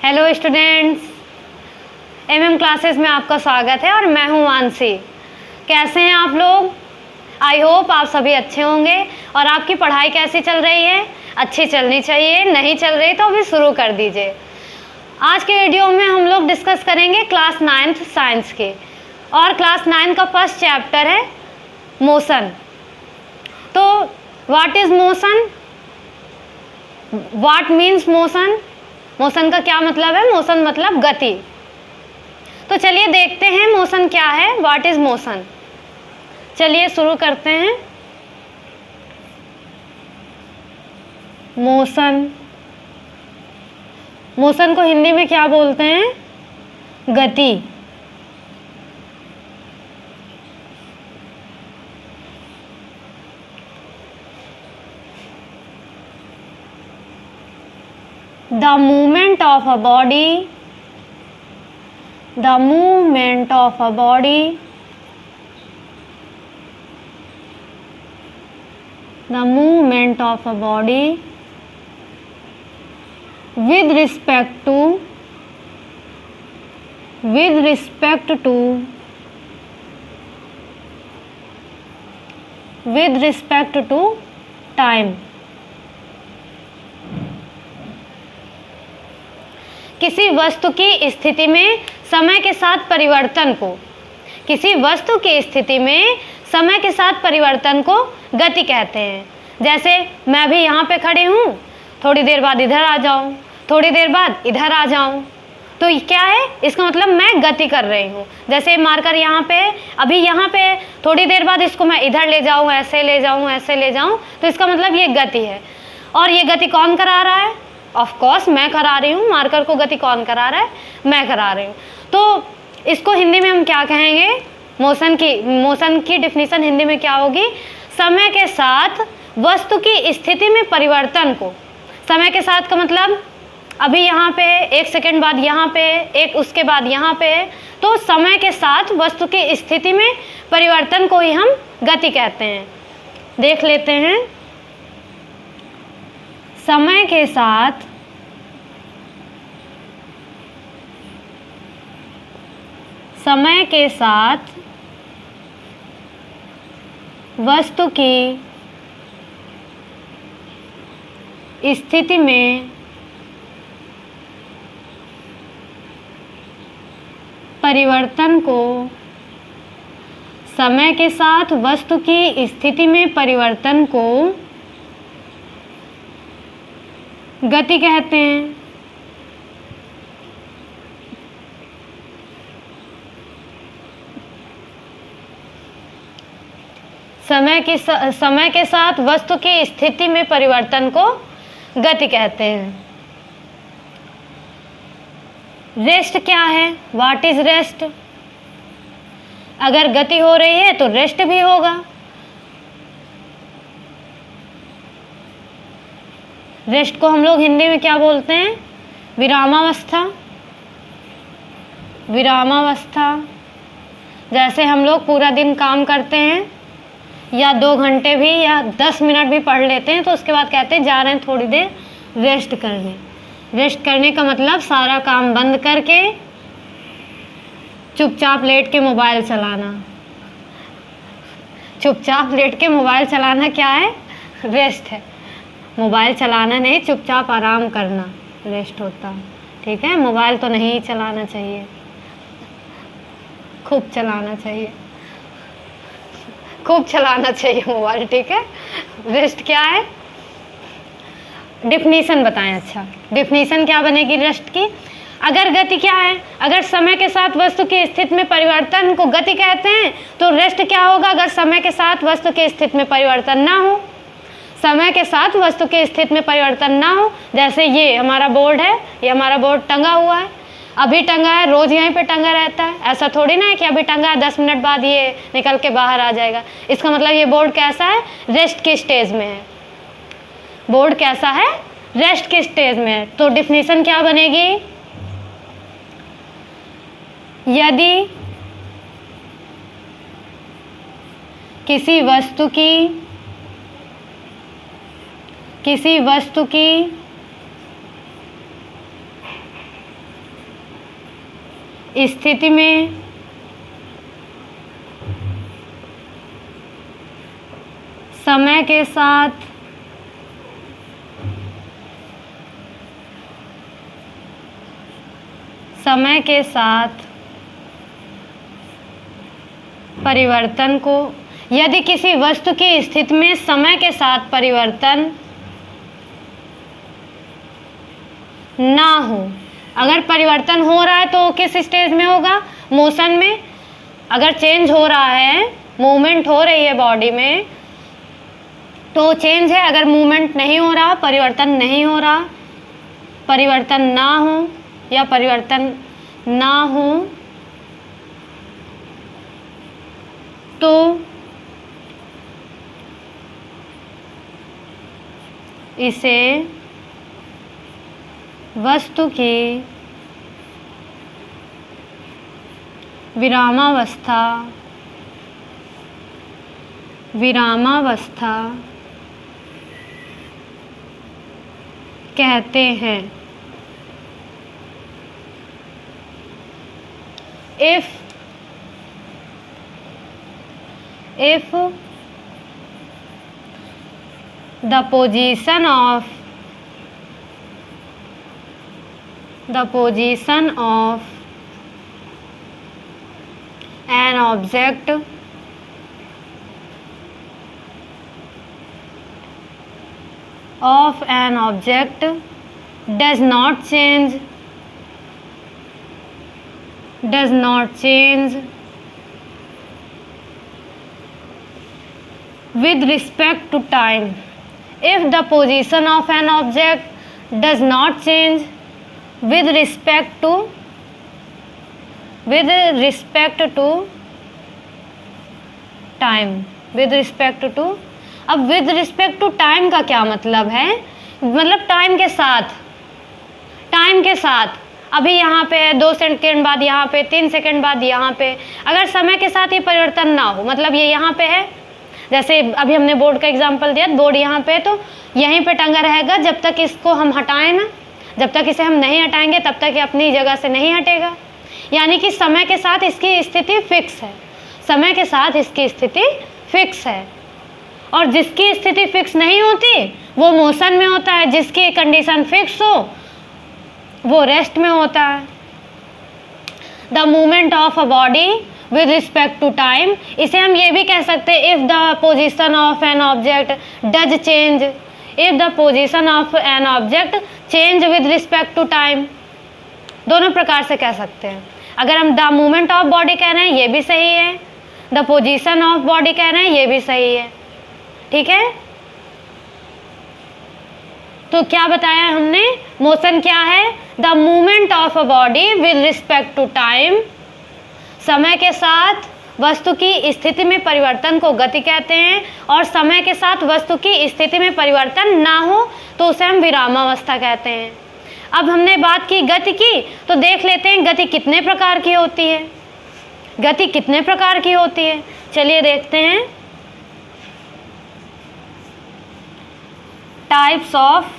Hello students, MM classes में आपका स्वागत है और मैं हूं मानसी। कैसे हैं आप लोग? आई होप आप सभी अच्छे होंगे। और आपकी पढ़ाई कैसी चल रही है? अच्छी चलनी चाहिए, नहीं चल रही तो अभी शुरू कर दीजिए। आज के वीडियो में हम लोग डिस्कस करेंगे क्लास 9th साइंस के, और क्लास 9 का फर्स्ट चैप्टर है मोशन। तो what is motion? What means motion? Motion का क्या मतलब है? मोशन मतलब गति। तो चलिए देखते हैं मोशन क्या है, व्हाट इज मोशन। चलिए शुरू करते हैं। मोशन, मोशन को हिंदी में क्या बोलते हैं? गति। The movement of a body, the movement of a body, the movement of a body with respect to, with respect to, with respect to time। किसी वस्तु की स्थिति में समय के साथ परिवर्तन को, किसी वस्तु की स्थिति में समय के साथ परिवर्तन को गति कहते हैं। जैसे मैं भी यहाँ पे खड़ी हूँ, थोड़ी देर बाद इधर आ जाऊँ, थोड़ी देर बाद इधर आ जाऊँ, तो ये क्या है? इसका मतलब मैं गति कर रही हूँ। जैसे मार्कर यहाँ पे, अभी यहाँ पे, थोड़ी देर बाद इसको मैं इधर ले जाऊँ, ऐसे ले जाऊँ, ऐसे ले जाऊँ, तो इसका मतलब ये गति है। और ये गति कौन करा रहा है? ऑफ कोर्स मैं करा रही हूँ। मार्कर को गति कौन करा रहा है? मैं करा रही हूँ। तो इसको हिंदी में हम क्या कहेंगे? मोशन की डिफिनीशन हिंदी में क्या होगी? समय के साथ वस्तु की स्थिति में परिवर्तन को। समय के साथ का मतलब अभी यहाँ पे, एक सेकंड बाद यहाँ पे, एक उसके बाद यहाँ पे, तो समय के साथ वस्तु की स्थिति में परिवर्तन को ही हम गति कहते हैं। देख लेते हैं। समय के साथ वस्तु की स्थिति में परिवर्तन को, समय के साथ वस्तु की स्थिति में परिवर्तन को गति कहते हैं। समय के साथ वस्तु की स्थिति में परिवर्तन को गति कहते हैं। रेस्ट क्या है? What is rest? अगर गति हो रही है तो रेस्ट भी होगा। रेस्ट को हम लोग हिंदी में क्या बोलते हैं? विरामावस्था। विरामावस्था। जैसे हम लोग पूरा दिन काम करते हैं, या 2 घंटे भी या 10 मिनट भी पढ़ लेते हैं, तो उसके बाद कहते हैं जा रहे हैं थोड़ी देर रेस्ट करने। रेस्ट करने का मतलब सारा काम बंद करके चुपचाप लेट के मोबाइल चलाना। चुपचाप लेट के मोबाइल चलाना क्या है? रेस्ट है। मोबाइल चलाना नहीं, चुपचाप आराम करना रेस्ट होता। ठीक है, मोबाइल तो नहीं चलाना चाहिए, खूब चलाना चाहिए, खूब चलाना चाहिए मोबाइल। ठीक है। रेस्ट क्या है? डिफिनीशन बताएं। अच्छा, डिफिनीशन क्या बनेगी रेस्ट की? अगर गति क्या है? अगर समय के साथ वस्तु की स्थिति में परिवर्तन को गति कहते हैं, तो रेस्ट क्या होगा? अगर समय के साथ वस्तु की स्थिति में परिवर्तन ना हो, समय के साथ वस्तु की स्थिति में परिवर्तन ना हो। जैसे ये हमारा बोर्ड है, ये हमारा बोर्ड टंगा हुआ है, अभी टंगा है, रोज यहीं पे टंगा रहता है। ऐसा थोड़ी ना है कि अभी टंगा है 10 मिनट बाद ये निकल के बाहर आ जाएगा। इसका मतलब ये बोर्ड कैसा है? रेस्ट की स्टेज में है। बोर्ड कैसा है? रेस्ट की स्टेज में है। तो डिफिनीशन क्या बनेगी? यदि किसी वस्तु की स्थिति में समय के साथ परिवर्तन को, यदि किसी वस्तु की स्थिति में समय के साथ परिवर्तन ना हो, अगर परिवर्तन हो रहा है तो किस स्टेज में होगा? मोशन में। अगर चेंज हो रहा है, मूवमेंट हो रही है बॉडी में, तो चेंज है। अगर मूवमेंट नहीं हो रहा, परिवर्तन नहीं हो रहा, परिवर्तन ना हो या परिवर्तन ना हो, तो इसे वस्तु की विरामावस्था कहते हैं। If the position of an object does not change with respect to time. If the position of an object does not change with respect to time, अब विद रिस्पेक्ट टू टाइम का क्या मतलब है? मतलब टाइम के साथ अभी यहाँ पे 2 सेकंड बाद यहाँ पे, 3 सेकंड बाद यहाँ पे, अगर समय के साथ ये परिवर्तन ना हो, मतलब ये यहाँ पे है, जैसे अभी हमने बोर्ड का एग्जांपल दिया, बोर्ड यहाँ पे तो यहीं पे टंगा रहेगा जब तक इसको हम हटाएं ना, जब तक इसे हम नहीं हटाएंगे तब तक ये अपनी जगह से नहीं हटेगा। यानी कि समय के साथ इसकी स्थिति फिक्स है, समय के साथ इसकी स्थिति फिक्स है। और जिसकी स्थिति फिक्स नहीं होती वो मोशन में होता है, जिसकी कंडीशन फिक्स हो वो रेस्ट में होता है। The movement of a body with respect to time, इसे हम ये भी कह सकते हैं if the position of an object does change, if the position of an object change with respect to time, दोनों प्रकार से कह सकते हैं। अगर हम द मूवमेंट ऑफ बॉडी कह रहे हैं ये भी सही है, द पोजीशन ऑफ बॉडी कह रहे हैं ये भी सही है। ठीक है, तो क्या बताया हमने? मोशन क्या है? The movement of a body with respect to time, समय के साथ वस्तु की स्थिति में परिवर्तन को गति कहते हैं, और समय के साथ वस्तु की स्थिति में परिवर्तन ना हो तो उसे हम विरामावस्था कहते हैं। अब हमने बात की गति की, तो देख लेते हैं गति कितने प्रकार की होती है। गति कितने प्रकार की होती है, चलिए देखते हैं। Types of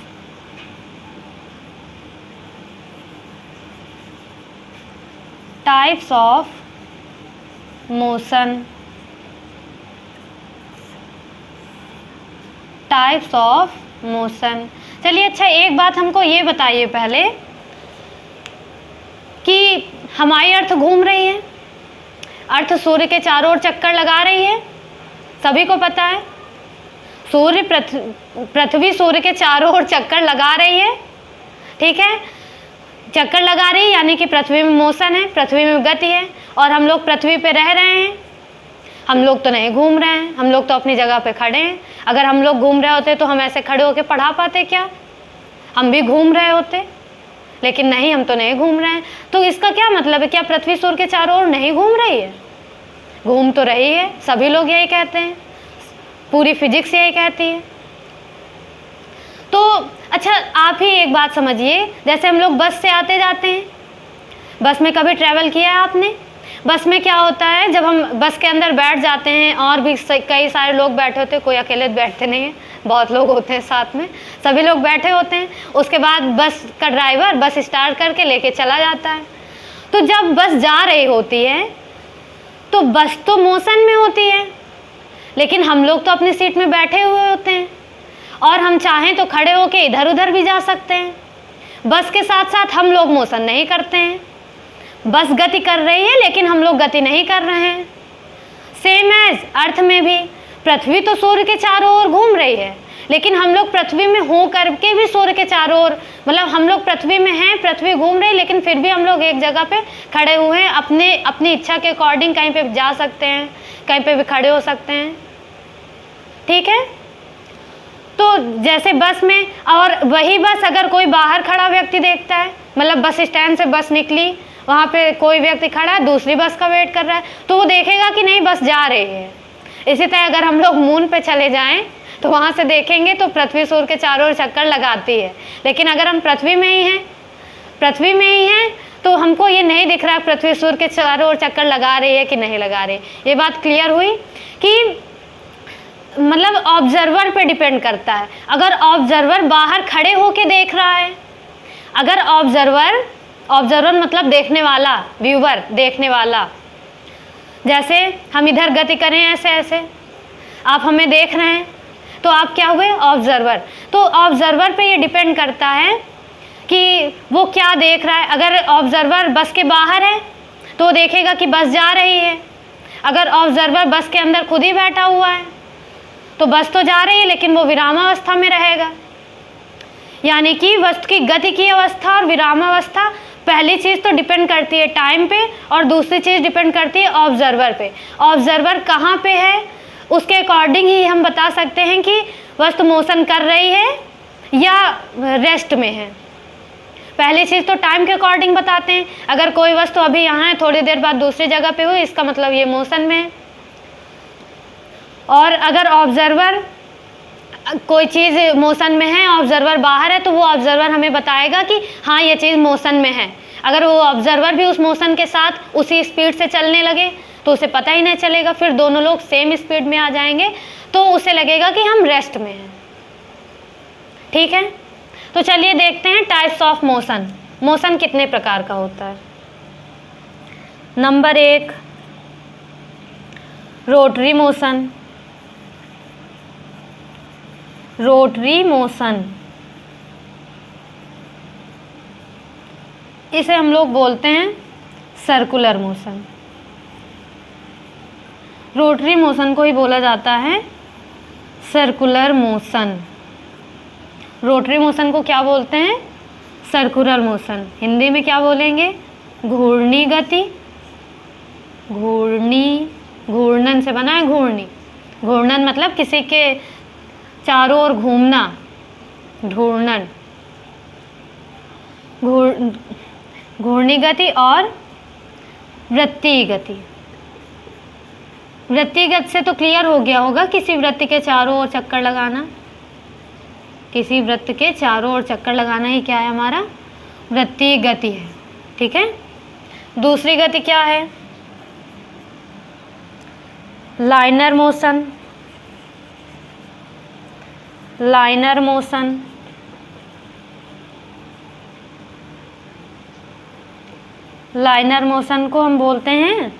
motion, types of motion. चलिए अच्छा, एक बात हमको ये बताइए पहले कि हमारी अर्थ घूम रही है, अर्थ सूर्य के चारों ओर चक्कर लगा रही है, सभी को पता है। सूर्य पृथ्वी सूर्य के चारों ओर चक्कर लगा रही है, ठीक है, चक्कर लगा रही है यानी कि पृथ्वी में मोशन है, पृथ्वी में गति है, और हम लोग पृथ्वी पे रह रहे हैं। हम लोग तो नहीं घूम रहे हैं, हम लोग तो अपनी जगह पे खड़े हैं। अगर हम लोग घूम रहे होते तो हम ऐसे खड़े होकर पढ़ा पाते क्या? हम भी घूम रहे होते, लेकिन नहीं, हम तो नहीं घूम रहे हैं। तो इसका क्या मतलब है? क्या पृथ्वी सूर्य के चारों ओर नहीं घूम रही है? घूम तो रही है, सभी लोग यही कहते हैं, पूरी फिजिक्स यही कहती है। तो अच्छा, आप ही एक बात समझिए, जैसे हम लोग बस से आते जाते हैं, बस में कभी ट्रैवल किया है आपने? बस में क्या होता है, जब हम बस के अंदर बैठ जाते हैं और भी कई सारे लोग बैठे होते हैं, कोई अकेले बैठते नहीं है, बहुत लोग होते हैं साथ में, सभी लोग बैठे होते हैं। उसके बाद बस का ड्राइवर बस स्टार्ट करके लेके चला जाता है। तो जब बस जा रही होती है तो बस तो मोशन में होती है, लेकिन हम लोग तो अपनी सीट में बैठे हुए होते हैं और हम चाहें तो खड़े होके इधर उधर भी जा सकते हैं। बस के साथ साथ हम लोग मोशन नहीं करते हैं। बस गति कर रही है लेकिन हम लोग गति नहीं कर रहे हैं। सेम एज अर्थ में भी पृथ्वी तो सूर्य के चारों ओर घूम रही है, लेकिन हम लोग पृथ्वी में हो करके भी सूर्य के चारों ओर, मतलब हम लोग पृथ्वी में हैं, पृथ्वी घूम रही है, लेकिन फिर भी हम लोग एक जगह पे खड़े हुए हैं। अपनी इच्छा के अकॉर्डिंग कहीं पे जा सकते हैं, कहीं पे भी खड़े हो सकते हैं। ठीक है, तो जैसे बस में, और वही बस अगर कोई बाहर खड़ा व्यक्ति देखता है, मतलब बस स्टैंड से बस निकली, वहाँ पे कोई व्यक्ति खड़ा है, दूसरी बस का वेट कर रहा है, तो वो देखेगा कि नहीं बस जा रही है। इसी तरह अगर हम लोग मून पे चले जाएं तो वहाँ से देखेंगे तो पृथ्वी सूर्य के चारों ओर चक्कर लगाती है, लेकिन अगर हम पृथ्वी में ही हैं तो हमको ये नहीं दिख रहा पृथ्वी सूर्य के चारों ओर चक्कर लगा रही है कि नहीं लगा रही। ये बात क्लियर हुई कि मतलब ऑब्जर्वर पे डिपेंड करता है। अगर ऑब्जर्वर बाहर खड़े होके देख रहा है, अगर ऑब्जर्वर मतलब देखने वाला, व्यूवर देखने वाला, जैसे हम इधर गति करें ऐसे ऐसे, आप हमें देख रहे हैं तो आप क्या हुए, ऑब्जर्वर। तो ऑब्जर्वर पे ये डिपेंड करता है कि वो क्या देख रहा है। अगर ऑब्जर्वर बस के बाहर है तो देखेगा कि बस जा रही है। अगर ऑब्जर्वर बस के अंदर खुद ही बैठा हुआ है तो बस तो जा रही है लेकिन वो विरामावस्था में रहेगा। यानी कि वस्तु की गति की अवस्था और विरामावस्था, पहली चीज़ तो डिपेंड करती है टाइम पे और दूसरी चीज़ डिपेंड करती है ऑब्जर्वर पे। ऑब्जर्वर कहाँ पे है उसके अकॉर्डिंग ही हम बता सकते हैं कि वस्तु मोशन कर रही है या रेस्ट में है। पहली चीज़ तो टाइम के अकॉर्डिंग बताते हैं। अगर कोई वस्तु अभी यहाँ है, थोड़ी देर बाद दूसरी जगह पे हुई, इसका मतलब ये मोशन में है। और अगर ऑब्जर्वर, कोई चीज़ मोशन में है, ऑब्जर्वर बाहर है, तो वो ऑब्जर्वर हमें बताएगा कि हाँ ये चीज़ मोशन में है। अगर वो ऑब्जर्वर भी उस मोशन के साथ उसी स्पीड से चलने लगे तो उसे पता ही नहीं चलेगा, फिर दोनों लोग सेम स्पीड में आ जाएंगे तो उसे लगेगा कि हम रेस्ट में हैं। ठीक है, तो चलिए देखते हैं टाइप्स ऑफ मोशन। मोशन कितने प्रकार का होता है। Number 1, rotary motion. Rotary motion, इसे हम लोग बोलते हैं सर्कुलर मोशन। रोटरी मोशन को ही बोला जाता है सर्कुलर मोशन। रोटरी मोशन को क्या बोलते हैं, सर्कुलर मोशन। हिंदी में क्या बोलेंगे, घूर्णी गति। घूर्णन से बना है घूर्णी। घूर्णन मतलब किसी के चारों ओर घूमना, घूर्णन। घूर्णी गति और वृत्तीय गति। वृत्तीय गति से तो क्लियर हो गया होगा, किसी वृत्त के चारों ओर चक्कर लगाना। किसी वृत्त के चारों ओर चक्कर लगाना ही क्या है, हमारा वृत्तीय गति है। ठीक है, दूसरी गति क्या है, liner motion. Liner motion, liner motion को हम बोलते हैं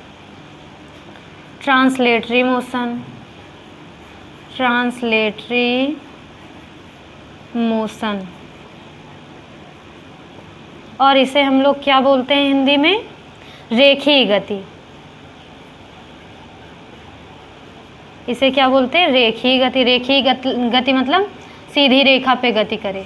ट्रांसलेटरी मोशन। ट्रांसलेटरी मोशन, और इसे हम लोग क्या बोलते हैं हिंदी में, रेखीय गति। इसे क्या बोलते हैं, रेखीय गति। रेखीय गति मतलब सीधी रेखा पे गति करे।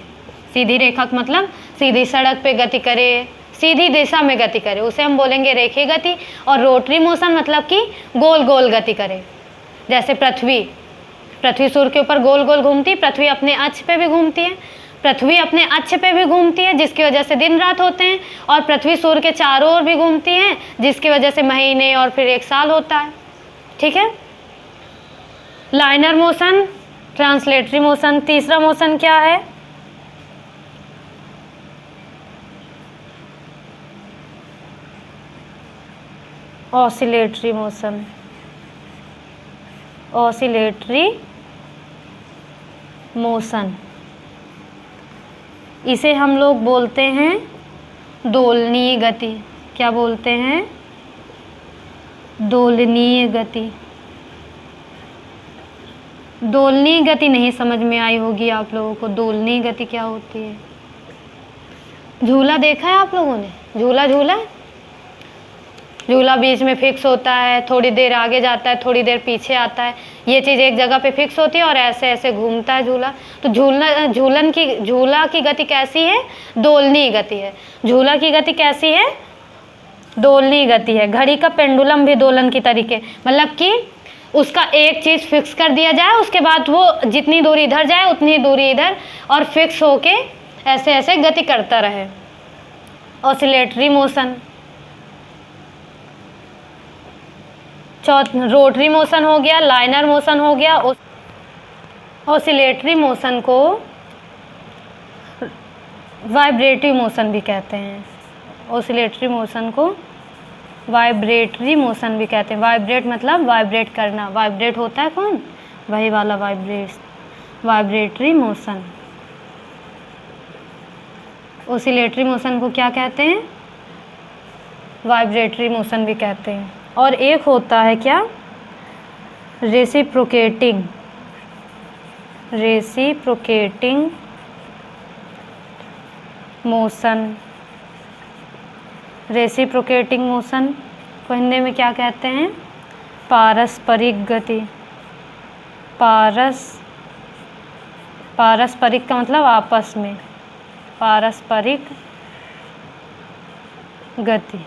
सीधी रेखा मतलब सीधी सड़क पे गति करे, सीधी दिशा में गति करे, उसे हम बोलेंगे रेखीय गति। और रोटरी मोशन मतलब कि गोल गोल गति करे। जैसे पृथ्वी सूर्य के ऊपर गोल गोल घूमती है, पृथ्वी अपने अक्ष पे भी घूमती है। पृथ्वी अपने अक्ष पे भी घूमती है जिसकी वजह से दिन रात होते हैं, और पृथ्वी सूर्य के चारों ओर भी घूमती है जिसकी वजह से महीने और फिर एक साल होता है। ठीक है, लाइनर मोशन, ट्रांसलेटरी मोशन। तीसरा मोशन क्या है, ऑसिलेटरी मोशन। ऑसिलेटरी मोशन, इसे हम लोग बोलते हैं दोलनीय गति। क्या बोलते हैं? दोलनीय गति। दोलनीय गति नहीं समझ में आई होगी आप लोगों को। दोलनीय गति क्या होती है? झूला देखा है आप लोगों ने? झूला झूला झूला बीच में फिक्स होता है, थोड़ी देर आगे जाता है, थोड़ी देर पीछे आता है। ये चीज़ एक जगह पे फिक्स होती है और ऐसे ऐसे घूमता है झूला। तो झूला की गति कैसी है? दोलनीय गति है। झूला की गति कैसी है? दोलनीय गति है। घड़ी का पेंडुलम भी दोलन की तरीके, मतलब कि उसका एक चीज़ फिक्स कर दिया जाए, उसके बाद वो जितनी दूरी इधर जाए उतनी दूरी इधर, और फिक्स होके ऐसे ऐसे गति करता रहे। Oscillatory motion. रोटरी मोशन हो गया, लाइनर मोशन हो गया। ऑसिलेटरी मोशन को वाइब्रेटरी मोशन भी कहते हैं। ऑसिलेटरी मोशन को वाइब्रेटरी मोशन भी कहते हैं। वाइब्रेट मतलब वाइब्रेट करना। वाइब्रेट होता है कौन? वही वाला वाइब्रेटरी मोशन। ऑसिलेटरी मोशन को क्या कहते हैं? वाइब्रेटरी मोशन भी कहते हैं। और एक होता है क्या? Reciprocating motion. रेसिप्रोकेटिंग मोशन को हिंदी में क्या कहते हैं? पारस्परिक गति। पारस्परिक का मतलब आपस में। पारस्परिक गति।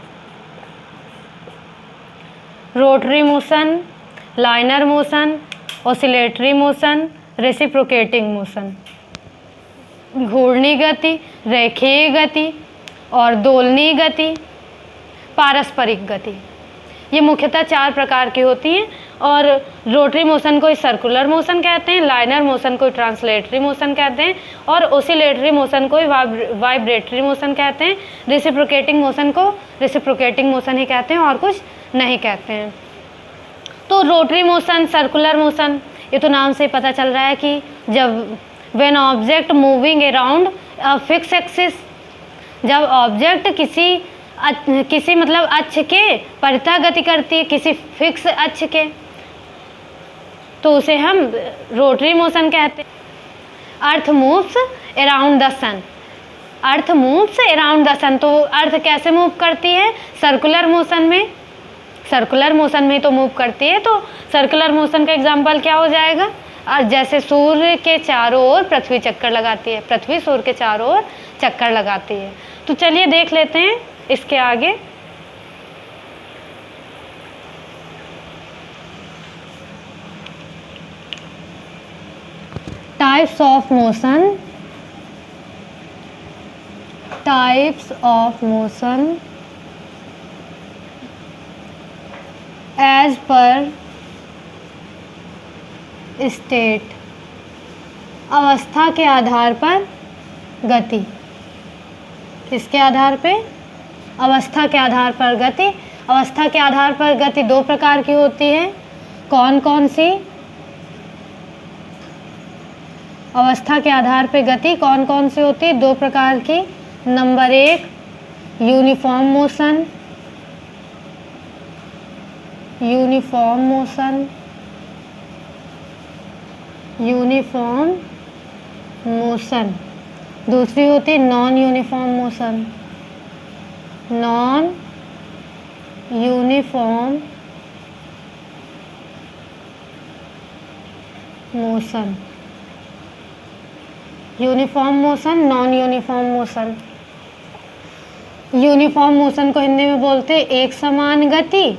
Rotary motion, liner motion, oscillatory motion, reciprocating motion. घूर्णी गति, रेखीय गति और दोलनीय गति, पारस्परिक गति, ये मुख्यतः 4 प्रकार की होती हैं। और रोटरी मोशन को सर्कुलर मोशन कहते हैं, लाइनर मोशन को ट्रांसलेटरी मोशन कहते हैं, और ऑसिलेटरी मोशन को वाइब्रेटरी मोशन कहते हैं। रेसिप्रोकेटिंग मोशन को रेसिप्रोकेटिंग मोशन ही कहते हैं और कुछ नहीं कहते हैं। तो रोटरी मोशन, सर्कुलर मोशन, ये तो नाम से पता चल रहा है कि जब when object moving around a fix axis, जब ऑब्जेक्ट किसी मतलब अक्ष के परितः गति करती है, किसी फिक्स अक्ष के, तो उसे हम रोटरी मोशन कहते हैं। Earth moves around the sun. Earth moves around the sun, तो अर्थ कैसे मूव करती है? सर्कुलर मोशन में। सर्कुलर मोशन में तो मूव करती है। तो सर्कुलर मोशन का एग्जाम्पल क्या हो जाएगा? जैसे सूर्य के चारों ओर पृथ्वी चक्कर लगाती है, पृथ्वी सूर्य के चारों ओर चक्कर लगाती है। तो चलिए देख लेते हैं इसके आगे। Types of motion. Types of motion as per state, अवस्था के आधार पर गति। किसके आधार पे? अवस्था के आधार पर गति। अवस्था के आधार पर गति 2 प्रकार की होती है। कौन कौन सी? अवस्था के आधार पे गति कौन कौन सी होती है? 2 प्रकार की। Number 1 uniform motion. Uniform motion, uniform motion. दूसरी होती है non uniform motion. Non uniform motion. Uniform motion, non uniform motion. Uniform motion को हिंदी में बोलते हैं एक समान गति।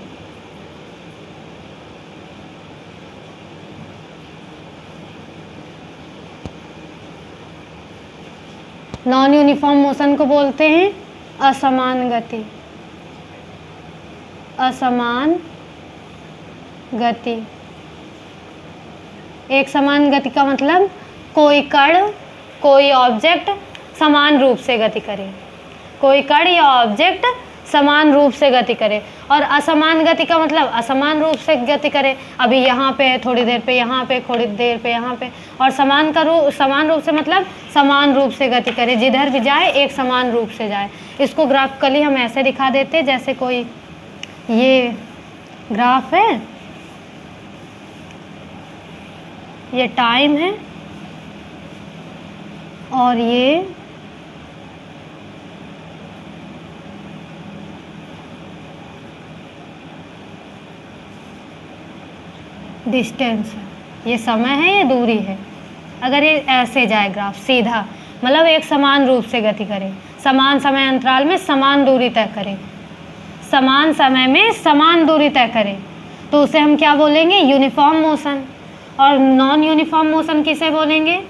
नॉन यूनिफॉर्म मोशन को बोलते हैं असमान गति। असमान गति। एक समान गति का मतलब कोई कण, कोई ऑब्जेक्ट समान रूप से गति करे। कोई कण या ऑब्जेक्ट समान रूप से गति करे, और असमान गति का मतलब असमान रूप से गति करे। अभी यहाँ पे है, थोड़ी देर पे यहाँ पे, थोड़ी देर पे यहाँ पे। और समान रूप से मतलब समान रूप से गति करे, जिधर भी जाए एक समान रूप से जाए। इसको ग्राफिकली हम ऐसे दिखा देते, जैसे कोई ये ग्राफ है, ये टाइम है और ये डिस्टेंस है, ये समय है, ये दूरी है। अगर ये ऐसे जाए ग्राफ सीधा, मतलब एक समान रूप से गति करे, समान समय अंतराल में समान दूरी तय करे, समान समय में समान दूरी तय करे, तो उसे हम क्या बोलेंगे? Uniform motion. और नॉन यूनिफॉर्म मोशन किसे बोलेंगे?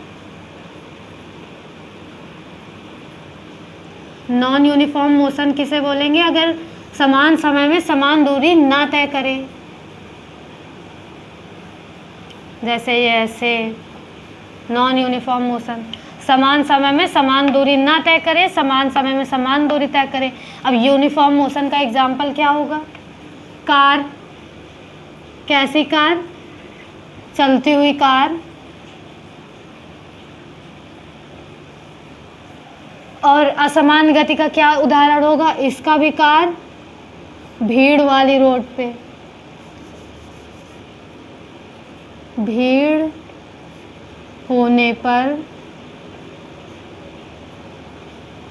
नॉन यूनिफॉर्म मोशन किसे बोलेंगे? अगर समान समय में समान दूरी ना तय करे, जैसे ये ऐसे नॉन यूनिफॉर्म मोशन, समान समय में समान दूरी ना तय करे, समान समय में समान दूरी तय करे। अब यूनिफॉर्म मोशन का एग्जाम्पल क्या होगा? कार, कैसी कार? चलती हुई कार। और असमान गति का क्या उदाहरण होगा? इसका भी कार, भीड़ वाली रोड पे, भीड़ होने पर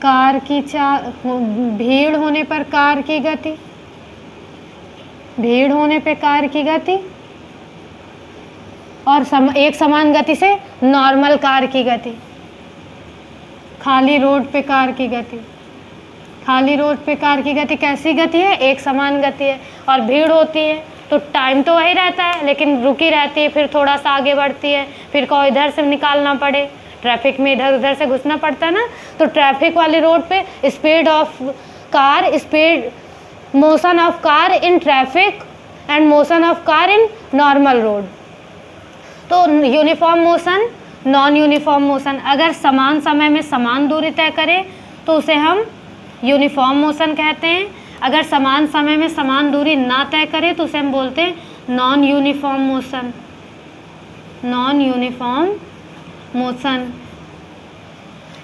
कार की भीड़ होने पर कार की गति, भीड़ होने पे कार की गति, और एक समान गति से नॉर्मल कार की गति, खाली रोड पे कार की गति। खाली रोड पे कार की गति कैसी गति है? एक समान गति है। और भीड़ होती है तो टाइम तो वही रहता है, लेकिन रुकी रहती है, फिर थोड़ा सा आगे बढ़ती है, फिर को इधर से निकालना पड़े, ट्रैफिक में इधर उधर से घुसना पड़ता है ना। तो ट्रैफिक वाली रोड पे speed of car, speed motion of car in traffic and motion of car in normal road. तो uniform motion, non uniform motion, अगर समान समय में समान दूरी तय करे तो उसे हम यूनिफॉर्म मोशन कहते हैं। अगर समान समय में समान दूरी ना तय करे तो उसे हम बोलते हैं non uniform motion. Non uniform motion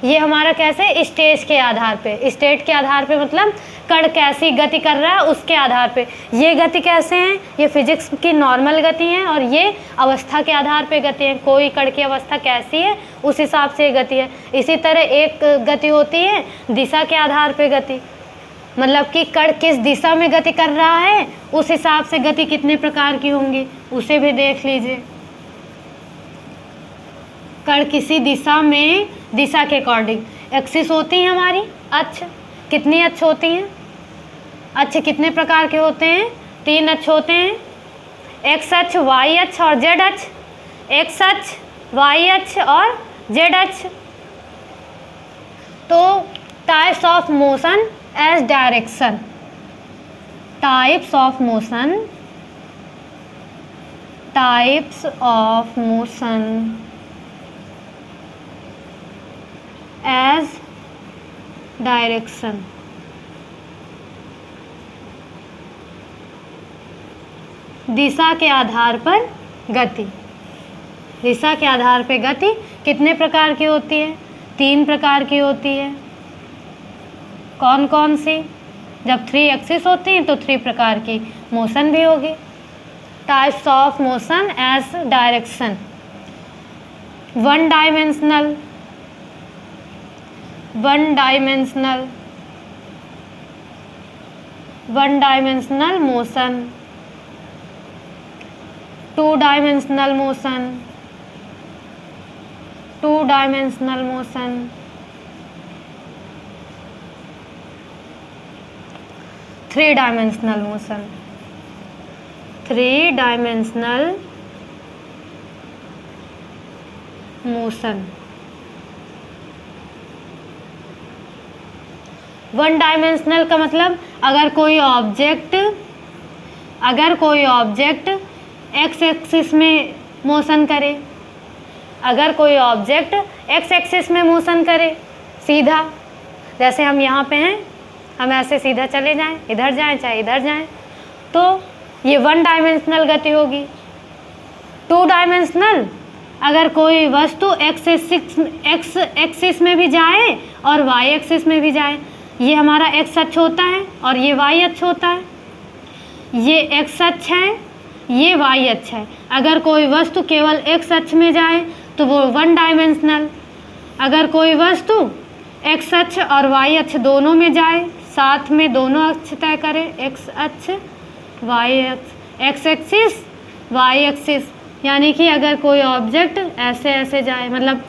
ये हमारा कैसे? स्टेज के आधार पे, स्टेट के आधार पे, मतलब कण कैसी गति कर रहा है उसके आधार पे। ये गति कैसे हैं? ये फिजिक्स की नॉर्मल गति हैं, और ये अवस्था के आधार पे गति है। कोई कण की अवस्था कैसी है उस हिसाब से गति है। इसी तरह एक गति होती है दिशा के आधार पे गति, मतलब कि कण किस दिशा में गति कर रहा है उस हिसाब से गति कितने प्रकार की होंगी, उसे भी देख लीजिए। कण किसी दिशा में, दिशा के अकॉर्डिंग एक्सिस होती है हमारी, अक्ष। कितनी अक्ष होती हैं? अक्ष कितने प्रकार के होते हैं? 3 अक्ष होते हैं, एक्स अक्ष, वाई अक्ष और जेड अक्ष। एक्स अक्ष, वाई अक्ष और जेड अक्ष। तो types of motion as direction, types of motion, types of motion as direction. दिशा के आधार पर गति, दिशा के आधार पर गति कितने प्रकार की होती है? 3 प्रकार की होती है। कौन कौन सी? जब 3 एक्सिस होती हैं तो 3 प्रकार की मोशन भी होगी। Types of motion as direction, 1 dimensional, 1 dimensional, 1 dimensional motion, 2 dimensional motion, 2 dimensional motion, 3 dimensional motion, 3 dimensional motion. 1 dimensional का मतलब अगर कोई ऑब्जेक्ट एक्स एक्सिस में मोशन करे, अगर कोई ऑब्जेक्ट एक्स एक्सिस में मोशन करे सीधा, जैसे हम यहाँ पे हैं, हम ऐसे सीधा चले जाएं, इधर जाएं चाहे इधर जाएं, तो ये 1 डायमेंशनल गति होगी। 2 डायमेंशनल, अगर कोई वस्तु एक्स एक्सिस में भी जाए और वाई एक्सिस में भी जाए, ये हमारा एक्स अक्ष होता है और ये वाई अक्ष होता है, ये एक्स अक्ष है, ये वाई अक्ष है। अगर कोई वस्तु केवल एक्स अक्ष में जाए तो वो 1 डायमेंशनल, अगर कोई वस्तु एक्स अक्ष और वाई अक्ष दोनों में जाए, साथ में दोनों अक्ष तय करे, एक्स अक्ष वाई अक्ष, एक्स एक्सिस वाई एक्सिस, यानी कि अगर कोई ऑब्जेक्ट ऐसे ऐसे जाए, मतलब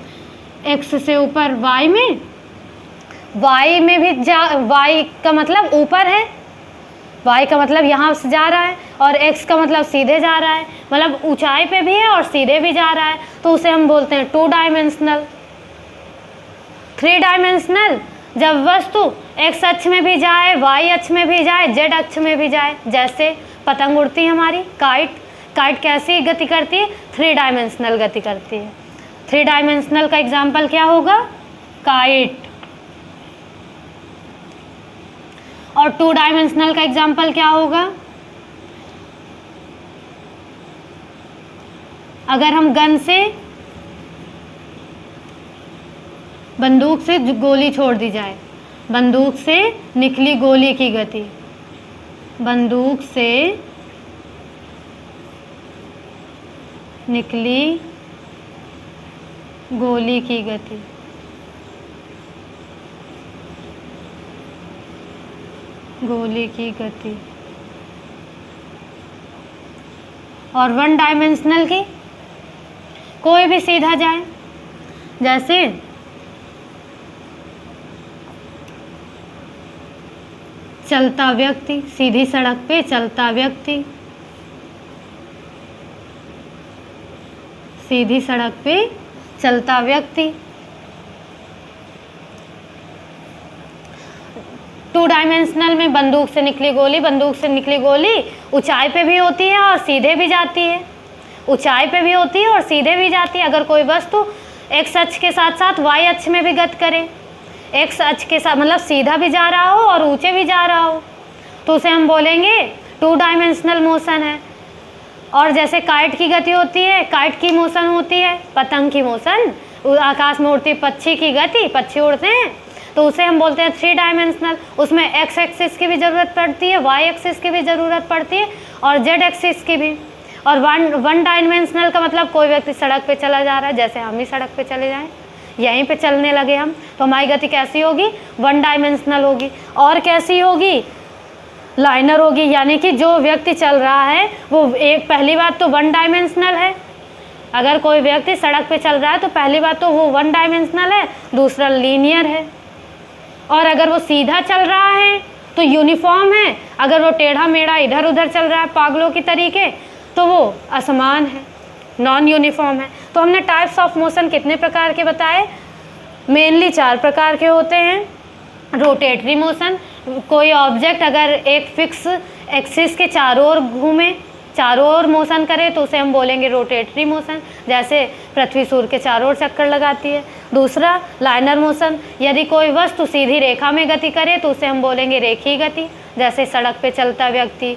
एक्स से ऊपर वाई में भी वाई का मतलब ऊपर है, वाई का मतलब यहाँ से जा रहा है, और एक्स का मतलब सीधे जा रहा है, मतलब ऊंचाई पे भी है और सीधे भी जा रहा है, तो उसे हम बोलते हैं 2 डायमेंशनल। 3 डायमेंशनल, जब वस्तु एक्स अक्ष में भी जाए, वाई अक्ष में भी जाए, जेड अक्ष में भी जाए, जैसे पतंग उड़ती है हमारी, काइट कैसी गति करती है? 3 डायमेंशनल गति करती है। 3 डायमेंशनल का एग्जाम्पल क्या होगा? काइट। और 2 डायमेंशनल का एग्जाम्पल क्या होगा? अगर हम गन से, बंदूक से गोली छोड़ दी जाए, बंदूक से निकली गोली की गति, बंदूक से निकली गोली की गति, गोली की गति, और 1 डायमेंशनल की कोई भी सीधा जाए, जैसे चलता व्यक्ति, सीधी सड़क पे चलता व्यक्ति, सीधी सड़क पे चलता व्यक्ति। 2 डायमेंशनल में बंदूक से निकली गोली, बंदूक से निकली गोली ऊंचाई पे भी होती है और सीधे भी जाती है, ऊंचाई पे भी होती है और सीधे भी जाती है। अगर कोई वस्तु एक्स अक्ष के साथ साथ वाई अक्ष में भी गति करे, एक्स अक्ष के साथ मतलब सीधा भी जा रहा हो और ऊंचे भी जा रहा हो, तो उसे हम बोलेंगे 2 डायमेंशनल मोशन है। और जैसे काइट की गति होती है, काइट की मोशन होती है, पतंग की मोशन, आकाश में उड़ती पक्षी की गति, पक्षी उड़ते हैं, तो उसे हम बोलते हैं 3 डायमेंशनल। उसमें एक्स एक्सिस की भी ज़रूरत पड़ती है, वाई एक्सिस की भी ज़रूरत पड़ती है और जेड एक्सिस की भी। और 1 डायमेंशनल का मतलब कोई व्यक्ति सड़क पे चला जा रहा है, जैसे हम ही सड़क पे चले जाएं, यहीं पे चलने लगे हम, तो हमारी गति कैसी होगी? 1 डायमेंशनल होगी। और कैसी होगी? लाइनर होगी, यानी कि जो व्यक्ति चल रहा है वो एक, पहली बात तो 1 डायमेंशनल है, अगर कोई व्यक्ति सड़क पे चल रहा है तो पहली बात तो वो 1 डायमेंशनल है, दूसरा लीनियर है। और अगर वो सीधा चल रहा है तो यूनिफॉर्म है, अगर वो टेढ़ा मेढ़ा इधर उधर चल रहा है पागलों की तरीके तो वो असमान है, नॉन यूनिफॉर्म है। तो हमने टाइप्स ऑफ मोशन कितने प्रकार के बताए? मेनली 4 प्रकार के होते हैं। रोटेटरी मोशन, कोई ऑब्जेक्ट अगर एक फिक्स एक्सिस के चारों ओर घूमे, चारों ओर मोशन करे तो उसे हम बोलेंगे रोटेटरी मोशन, जैसे पृथ्वी सूर्य के चारों ओर चक्कर लगाती है। दूसरा लाइनर मोशन, यदि कोई वस्तु सीधी रेखा में गति करे तो उसे हम बोलेंगे रेखीय गति, जैसे सड़क पे चलता व्यक्ति,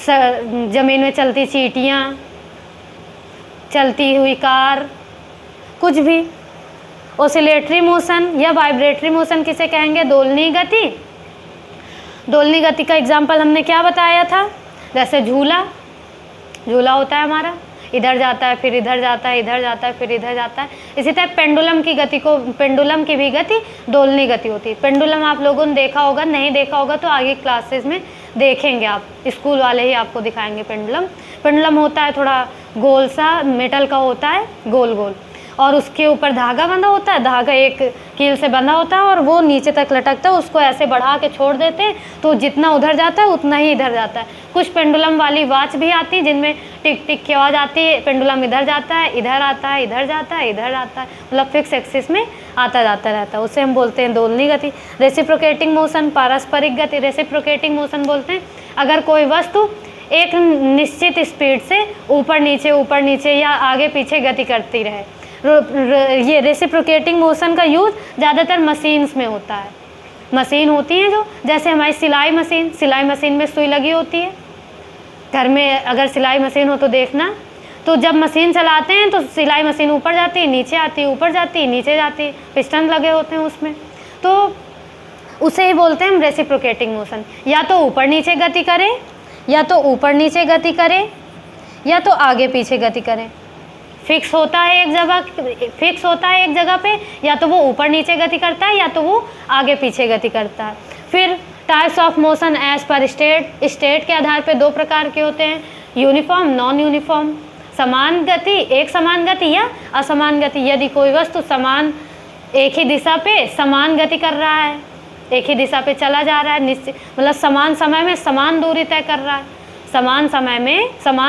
ज़मीन में चलती चींटियाँ, चलती हुई कार, कुछ भी। ओसिलेटरी मोशन या वाइब्रेटरी मोशन किसे कहेंगे? दोलनी गति। दोलनी गति का एग्जाम्पल हमने क्या बताया था? जैसे झूला, झूला होता है हमारा, इधर जाता है फिर इधर जाता है, इधर जाता है फिर इधर जाता है। इसी तरह पेंडुलम की गति को, पेंडुलम की भी गति दोलनी गति होती है। पेंडुलम आप लोगों ने देखा होगा, नहीं देखा होगा तो आगे क्लासेस में देखेंगे आप, स्कूल वाले ही आपको दिखाएंगे पेंडुलम। पेंडुलम होता है थोड़ा गोल सा, मेटल का होता है, गोल गोल, और उसके ऊपर धागा बंधा होता है, धागा एक कील से बंधा होता है और वो नीचे तक लटकता है, उसको ऐसे बढ़ा के छोड़ देते हैं तो जितना उधर जाता है उतना ही इधर जाता है। कुछ पेंडुलम वाली वॉच भी आती है जिनमें टिक टिक की आवाज़ आती है, पेंडुलम इधर जाता है, इधर आता है, इधर जाता है, इधर आता है, मतलब फिक्स एक्सिस में आता जाता रहता है, उसे हम बोलते हैं दोलनी गति। रेसिप्रोकेटिंग मोशन, पारस्परिक गति, रेसिप्रोकेटिंग मोशन बोलते हैं अगर कोई वस्तु एक निश्चित स्पीड से ऊपर नीचे या आगे पीछे गति करती रहे। ये रेसिप्रोकेटिंग मोशन का यूज़ ज़्यादातर मशीन्स में होता है, मशीन होती हैं जो, जैसे हमारी सिलाई मशीन में सुई लगी होती है। घर में अगर सिलाई मशीन हो तो देखना, तो जब मशीन चलाते हैं तो सिलाई मशीन ऊपर जाती है, नीचे आती है, ऊपर जाती है, नीचे जाती है, पिस्टन लगे होते हैं उसमें, तो उसे ही बोलते हैं हम रेसिप्रोकेटिंग मोशन। या तो ऊपर नीचे गति करे, या तो ऊपर नीचे गति करे, या तो आगे पीछे गति करे। फिक्स होता है एक जगह पे, या तो वो ऊपर नीचे गति करता है, या तो वो आगे पीछे गति करता है। फिर types of motion as per state के आधार पे 2 प्रकार के होते हैं, यूनिफॉर्म, नॉन यूनिफॉर्म। समान गति, एक समान गति या असमान गति। यदि कोई वस्तु एक ही दिशा पे समान गति कर रहा है, एक ही दिशा पे चला जा रहा है, निश्चित मतलब समान समय में समान दूरी तय कर रहा है, समान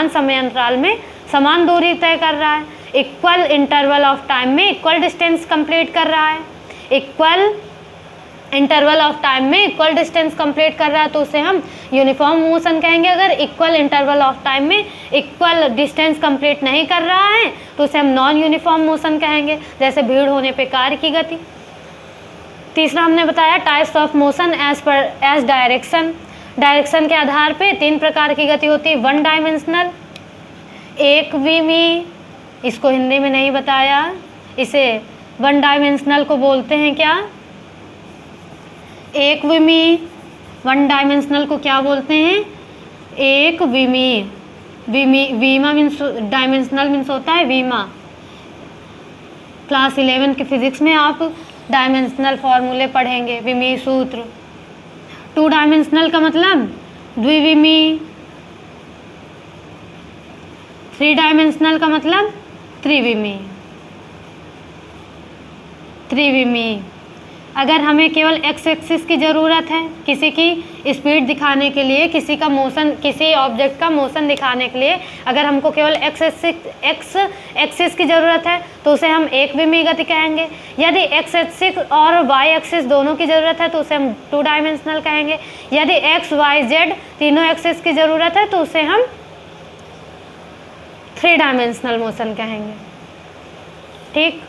समय अंतराल में समान दूरी तय कर रहा है, इक्वल इंटरवल ऑफ टाइम में इक्वल डिस्टेंस कंप्लीट कर रहा है, इक्वल इंटरवल ऑफ टाइम में इक्वल डिस्टेंस कंप्लीट कर रहा है, तो उसे हम यूनिफॉर्म मोशन कहेंगे। अगर इक्वल इंटरवल ऑफ टाइम में इक्वल डिस्टेंस कंप्लीट नहीं कर रहा है तो उसे हम नॉन यूनिफॉर्म मोशन कहेंगे, जैसे भीड़ होने पे कार की गति। तीसरा हमने बताया types of motion as direction के आधार पे 3 प्रकार की गति होती है। 1 डायमेंशनल, एक विमी, इसको हिंदी में नहीं बताया, इसे 1 डायमेंशनल को बोलते हैं क्या, एक विमी। 1 डायमेंशनल को क्या बोलते हैं, एक विमी। वीमा मीन्स डायमेंशनल मीन्स होता है वीमा। क्लास 11 की फिजिक्स में आप डायमेंशनल फॉर्मूले पढ़ेंगे, विमी सूत्र। 2 डायमेंशनल का मतलब द्विविमी, 3 डायमेंशनल का मतलब त्रिविमी। अगर हमें केवल एक्स एक्सिस की ज़रूरत है किसी की स्पीड दिखाने के लिए, किसी ऑब्जेक्ट का मोशन दिखाने के लिए, अगर हमको केवल एक्स एक्सिस की ज़रूरत है तो उसे हम एक विमी गति कहेंगे। यदि एक्स एक्सिस और वाई एक्सिस दोनों की ज़रूरत है तो उसे हम 2 डायमेंशनल कहेंगे। यदि एक्स वाई जेड तीनों एक्सिस की ज़रूरत है तो उसे हम 3 डायमेंशनल मोशन कहेंगे। ठीक।